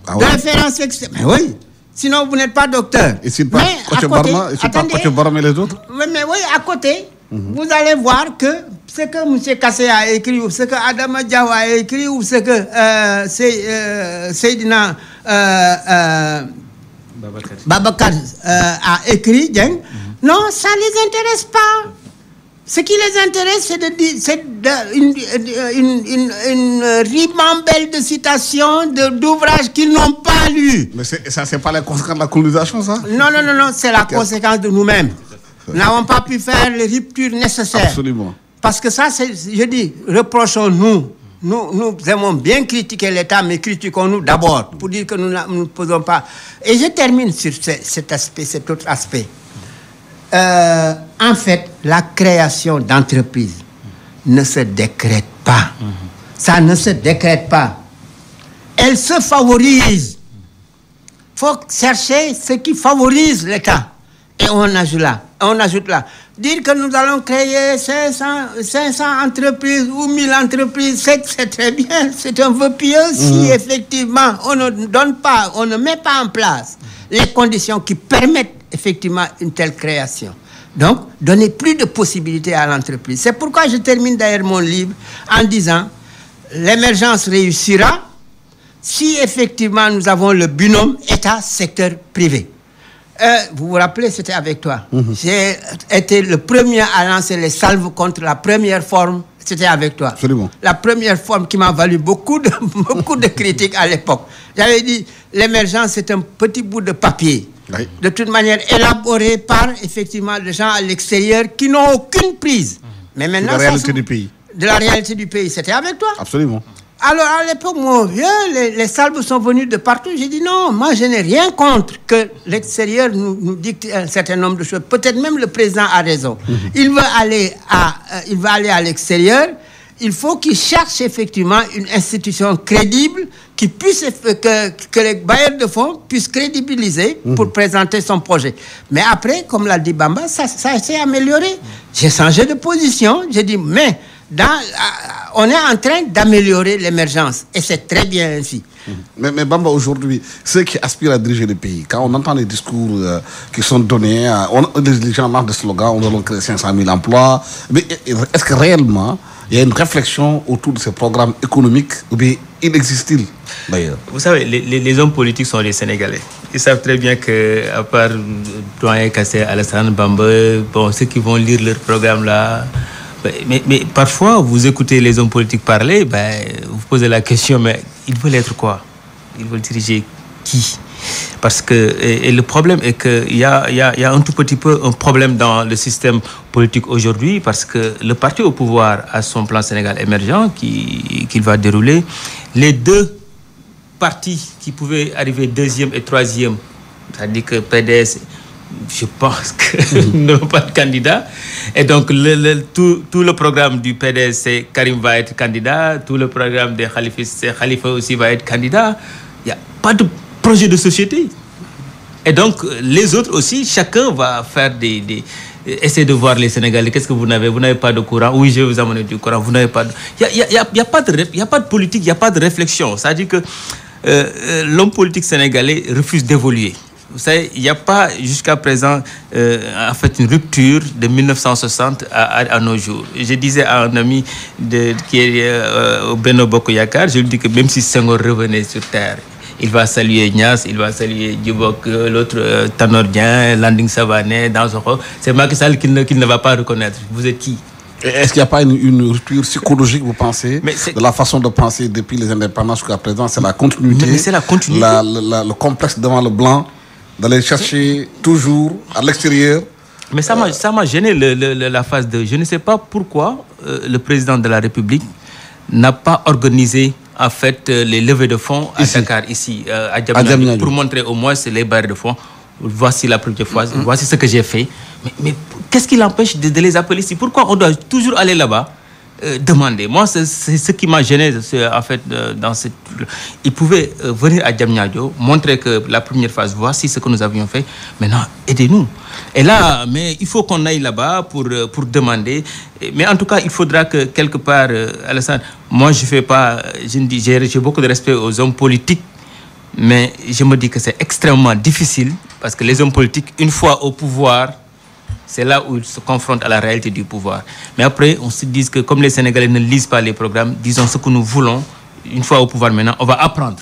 Ah oui? Références extérieures. Mais oui. Sinon, vous n'êtes pas docteur. Et s'il pas Coach Barma et les autres? Mais oui, à côté, vous allez voir que ce que M. Kassé a écrit, ou ce que Adama Diaw a écrit, ou ce que Seydina Babacar a écrit, non, ça ne les intéresse pas. Ce qui les intéresse, c'est une ribambelle de citations d'ouvrages qu'ils n'ont pas lus. Mais ça, c'est pas la conséquence de la colonisation, ça? Non, c'est la conséquence de nous-mêmes. Nous n'avons pas pu faire les ruptures nécessaires. Absolument. Parce que ça, je dis, reprochons-nous. Nous aimons bien critiquer l'État, mais critiquons-nous d'abord, pour dire que nous ne posons pas. Et je termine sur cet autre aspect. En fait, la création d'entreprises ne se décrète pas. Ça ne se décrète pas. Elle se favorise. Il faut chercher ce qui favorise l'État. Et on ajoute là. Dire que nous allons créer 500 entreprises ou 1000 entreprises, c'est très bien. C'est un vœu pieux si effectivement on ne met pas en place les conditions qui permettent effectivement une telle création. Donc, donner plus de possibilités à l'entreprise. C'est pourquoi je termine d'ailleurs mon livre en disant l'émergence réussira si effectivement nous avons le binôme État-secteur privé. Vous vous rappelez, c'était avec toi. J'ai été le premier à lancer les salves contre la première forme. C'était avec toi. Absolument. La première forme qui m'a valu beaucoup de critiques à l'époque. J'avais dit, l'émergence, c'est un petit bout de papier. Oui. De toute manière, élaboré par, effectivement, des gens à l'extérieur qui n'ont aucune prise. Mais maintenant, de la réalité du pays. De la réalité du pays. C'était avec toi. Absolument. Alors, à l'époque, mon vieux, les salves sont venus de partout. J'ai dit non, moi, je n'ai rien contre que l'extérieur nous dicte un certain nombre de choses. Peut-être même le président a raison. Il veut aller à l'extérieur il faut qu'ils cherchent effectivement une institution crédible qui puisse, que les bailleurs de fonds puissent crédibiliser pour présenter son projet. Mais après, comme l'a dit Bamba, ça s'est amélioré. J'ai changé de position. J'ai dit, mais on est en train d'améliorer l'émergence. Et c'est très bien ainsi. Mais Bamba, aujourd'hui, ceux qui aspirent à diriger le pays, quand on entend les discours qui sont donnés, les gens lancent des slogans, on va créer 500 000 emplois, mais est-ce que réellement il y a une réflexion autour de ces programmes économiques ou bien inexistent-ils d'ailleurs? Vous savez, les hommes politiques sont les Sénégalais. Ils savent très bien qu'à part Doyen Kassé, Alassane Bamba, bon, ceux qui vont lire leur programme là, mais parfois vous écoutez les hommes politiques parler, vous posez la question, mais ils veulent être quoi? Ils veulent diriger qui? Parce que et le problème est qu'il y a un tout petit peu un problème dans le système politique aujourd'hui, parce que le parti au pouvoir a son plan Sénégal émergent qu'il va dérouler. Les deux partis qui pouvaient arriver deuxième et troisième, c'est-à-dire que PDS, je pense que n'ont pas de candidat. Et donc tout le programme du PDS, c'est Karim va être candidat. Tout le programme des Khalifistes, c'est Khalifa aussi va être candidat. Il n'y a pas de projet de société. Et donc, les autres aussi, chacun va faire essayer de voir les Sénégalais. Qu'est-ce que vous n'avez? Vous n'avez pas de courant? Oui, je vais vous amener du courant. Vous n'avez pas de... Il n'y a pas de politique, il n'y a pas de réflexion. C'est-à-dire que l'homme politique sénégalais refuse d'évoluer. Vous savez, il n'y a pas jusqu'à présent en fait une rupture de 1960 à nos jours. Je disais à un ami qui est au Benno Bokk Yakaar, je lui dis que même si Senghor revenait sur terre, il va saluer Niass, il va saluer Djibok, l'autre Tanor Dieng, Landing Savané, Dansokho. C'est Macky Sall qu'il ne va pas reconnaître. Vous êtes qui? Est-ce qu'il n'y a pas une rupture psychologique, vous pensez, de la façon de penser depuis les indépendances jusqu'à présent? C'est la continuité. Mais c'est la continuité. Le complexe devant le blanc, d'aller chercher toujours à l'extérieur. Mais ça m'a gêné la phase 2. Je ne sais pas pourquoi le président de la République n'a pas organisé en fait les levées de fonds à Dakar, ici, à Diamniadio, pour montrer au moins les barres de fonds. Voici la première fois, voici ce que j'ai fait. Mais qu'est-ce qui l'empêche de les appeler ici? Pourquoi on doit toujours aller là-bas demander? Moi, c'est ce qui m'a gêné, en fait, dans cette... Il pouvait venir à Diamniadio, montrer que la première phase, voici ce que nous avions fait. Maintenant, aidez-nous. Et là, mais il faut qu'on aille là-bas pour demander. Mais en tout cas, il faudra que quelque part, Alassane, moi, je fais pas... J'ai beaucoup de respect aux hommes politiques, mais je me dis que c'est extrêmement difficile, parce que les hommes politiques, une fois au pouvoir, c'est là où ils se confrontent à la réalité du pouvoir. Mais après, on se dit que comme les Sénégalais ne lisent pas les programmes, disons ce que nous voulons, une fois au pouvoir maintenant, on va apprendre.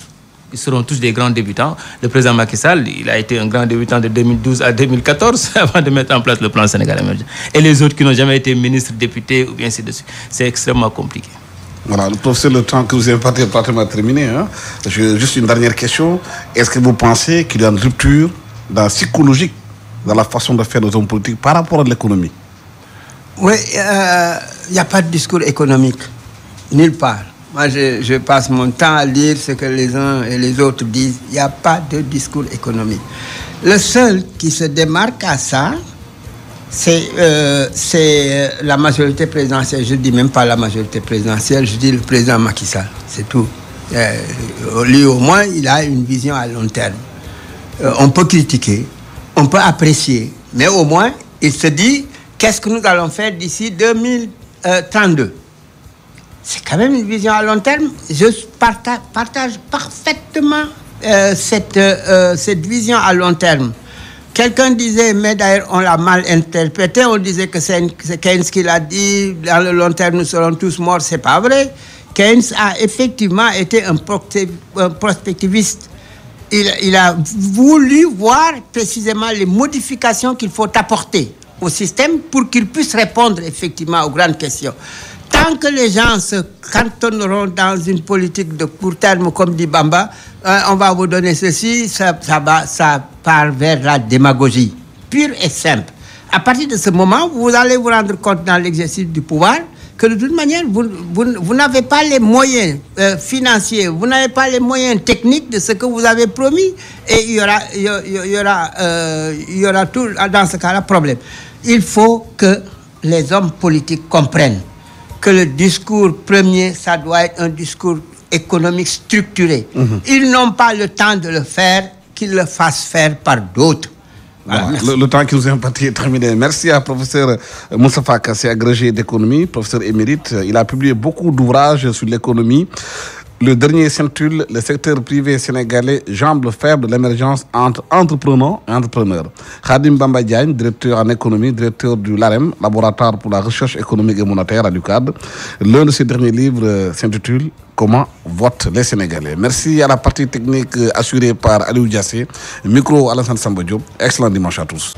Ils seront tous des grands débutants. Le président Macky Sall, il a été un grand débutant de 2012 à 2014 avant de mettre en place le plan Sénégal émergent. Et les autres qui n'ont jamais été ministres, députés ou bien ainsi de suite. C'est extrêmement compliqué. Voilà, le professeur, le temps que vous avez pratiquement terminé. Juste une dernière question. Est-ce que vous pensez qu'il y a une rupture psychologique dans la façon de faire nos hommes politiques par rapport à l'économie? Oui, il n'y a pas de discours économique, nulle part. Moi, je passe mon temps à lire ce que les uns et les autres disent. Il n'y a pas de discours économique. Le seul qui se démarque à ça, c'est la majorité présidentielle. Je ne dis même pas la majorité présidentielle, je dis le président Macky Sall. C'est tout. Lui, au moins, il a une vision à long terme. On peut critiquer, on peut apprécier, mais au moins, il se dit, qu'est-ce que nous allons faire d'ici 2032? C'est quand même une vision à long terme. Je partage parfaitement cette vision à long terme. Quelqu'un disait, mais d'ailleurs on l'a mal interprété, on disait que c'est Keynes qui l'a dit, dans le long terme nous serons tous morts. C'est pas vrai. Keynes a effectivement été un prospectiviste. Il a voulu voir précisément les modifications qu'il faut apporter au système pour qu'il puisse répondre effectivement aux grandes questions. Tant que les gens se cantonneront dans une politique de court terme, comme dit Bamba, on va vous donner ceci, ça part vers la démagogie, pure et simple. À partir de ce moment, vous allez vous rendre compte dans l'exercice du pouvoir que de toute manière, vous n'avez pas les moyens financiers, vous n'avez pas les moyens techniques de ce que vous avez promis, et il y aura tout, dans ce cas-là, problème. Il faut que les hommes politiques comprennent que le discours premier, ça doit être un discours économique structuré. Ils n'ont pas le temps de le faire, qu'ils le fassent faire par d'autres. Voilà, le temps qui nous est imparti est terminé. Merci à professeur Moustapha Kassé, agrégé d'économie, professeur émérite. Il a publié beaucoup d'ouvrages sur l'économie. Le dernier s'intitule « Le secteur privé sénégalais, jambes faibles de l'émergence entre entrepreneurs et entrepreneurs ». Khadim Bamba Diagne, directeur en économie, directeur du LAREM, laboratoire pour la recherche économique et monétaire à l'UCAD. L'un de ses derniers livres s'intitule « Comment votent les Sénégalais ». Merci à la partie technique assurée par Aliou Diassé. Micro Alassane Samba Diop. Excellent dimanche à tous.